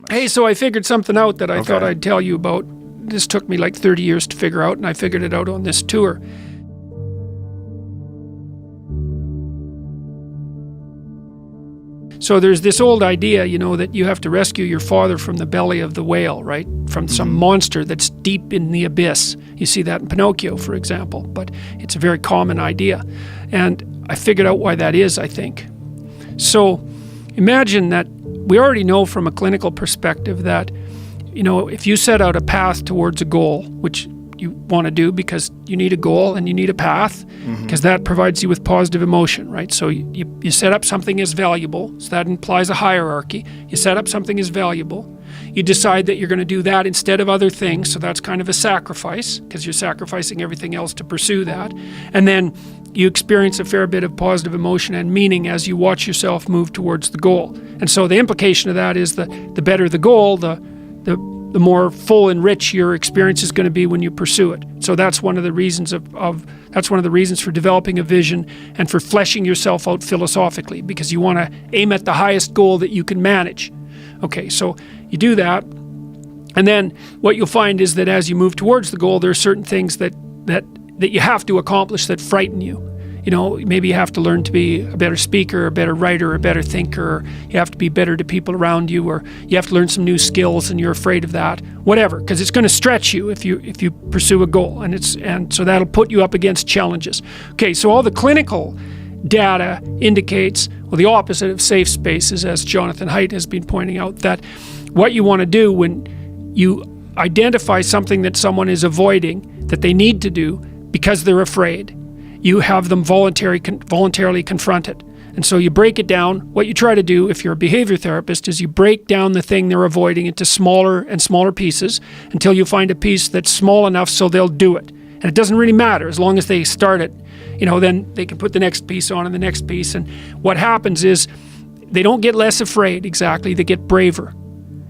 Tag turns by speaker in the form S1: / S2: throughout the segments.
S1: Hey, so I figured something out that I thought I'd tell you about. This took me like 30 years to figure out, and I figured it out on this tour. So there's this old idea, you know, that you have to rescue your father from the belly of the whale, right? From some monster that's deep in the abyss. You see that in Pinocchio, for example, but it's a very common idea. And I figured out why that is, I think. So imagine that we already know from a clinical perspective that, you know, if you set out a path towards a goal, which you want to do because you need a goal and you need a path, because that provides you with positive emotion, right? So you set up something as valuable, so that implies a hierarchy. You set up something as valuable. You decide that you're going to do that instead of other things, so that's kind of a sacrifice, because you're sacrificing everything else to pursue that. And then you experience a fair bit of positive emotion and meaning as you watch yourself move towards the goal. And so the implication of that is that the better the goal, the more full and rich your experience is going to be when you pursue it. So that's one of the reasons that's one of the reasons for developing a vision and for fleshing yourself out philosophically, because you want to aim at the highest goal that you can manage. Okay, so you do that, and then what you'll find is that as you move towards the goal, there are certain things that you have to accomplish that frighten you. You know, maybe you have to learn to be a better speaker, a better writer, a better thinker, or you have to be better to people around you, or you have to learn some new skills and you're afraid of that, whatever, because it's going to stretch you if you pursue a goal, and so that'll put you up against challenges. Okay, so all the clinical data indicates, well, the opposite of safe spaces, as Jonathan Haidt has been pointing out, that what you want to do when you identify something that someone is avoiding that they need to do because they're afraid, you have them voluntarily confront it. And so you break it down. What you try to do if you're a behavior therapist is you break down the thing they're avoiding into smaller and smaller pieces until you find a piece that's small enough so they'll do it. And it doesn't really matter as long as they start it, you know, then they can put the next piece on and the next piece. And what happens is they don't get less afraid exactly, they get braver.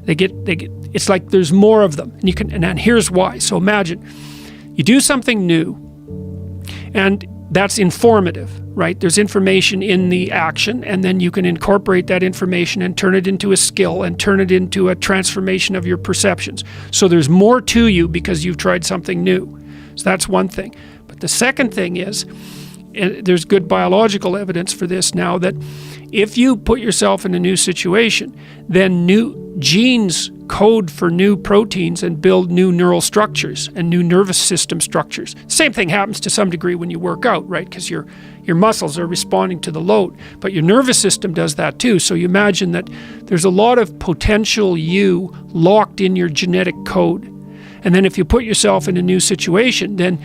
S1: They get it's like there's more of them. And here's why. So imagine you do something new, and that's informative, right? There's information in the action, and then you can incorporate that information and turn it into a skill and turn it into a transformation of your perceptions. So there's more to you because you've tried something new. So that's one thing. But the second thing is, and there's good biological evidence for this now, that if you put yourself in a new situation, then new genes code for new proteins and build new neural structures and new nervous system structures. Same thing happens to some degree when you work out, right? Because your muscles are responding to the load, but your nervous system does that too. So you imagine that there's a lot of potential you locked in your genetic code. And then if you put yourself in a new situation, then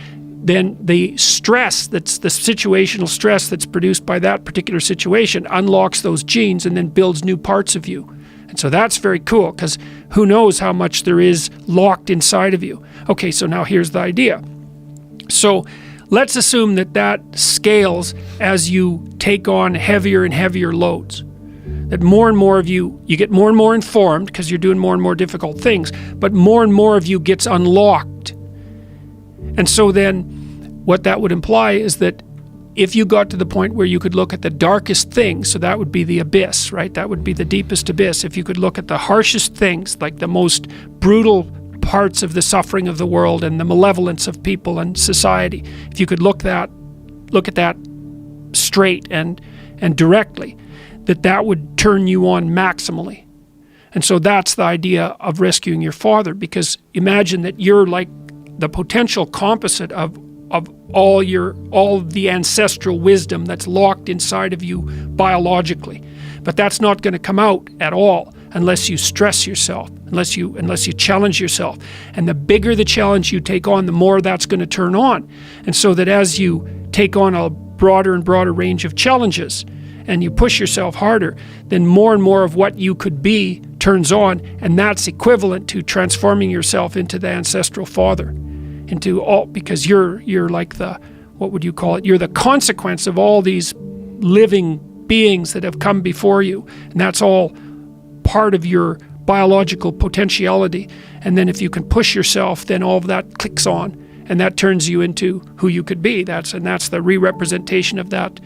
S1: the stress, that's the situational stress that's produced by that particular situation, unlocks those genes and then builds new parts of you. And so that's very cool, because who knows how much there is locked inside of you. Okay, so now here's the idea. So let's assume that scales as you take on heavier and heavier loads. That more and more of you get more and more informed because you're doing more and more difficult things, but more and more of you gets unlocked. And so then what that would imply is that if you got to the point where you could look at the darkest things, so that would be the abyss, right? That would be the deepest abyss. If you could look at the harshest things, like the most brutal parts of the suffering of the world and the malevolence of people and society, if you could look at that straight and directly, that would turn you on maximally. And so that's the idea of rescuing your father, because imagine that you're like the potential composite of all the ancestral wisdom that's locked inside of you biologically. But that's not going to come out at all unless you stress yourself, unless you challenge yourself. And the bigger the challenge you take on, the more that's going to turn on. And so that as you take on a broader and broader range of challenges and you push yourself harder, then more and more of what you could be turns on, and that's equivalent to transforming yourself into the ancestral father. Because you're like the, what would you call it? You're the consequence of all these living beings that have come before you. And that's all part of your biological potentiality. And then if you can push yourself, then all of that clicks on, and that turns you into who you could be. That's the re-representation of that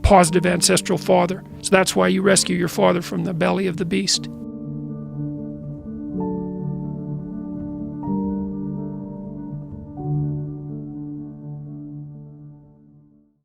S1: positive ancestral father. So that's why you rescue your father from the belly of the beast.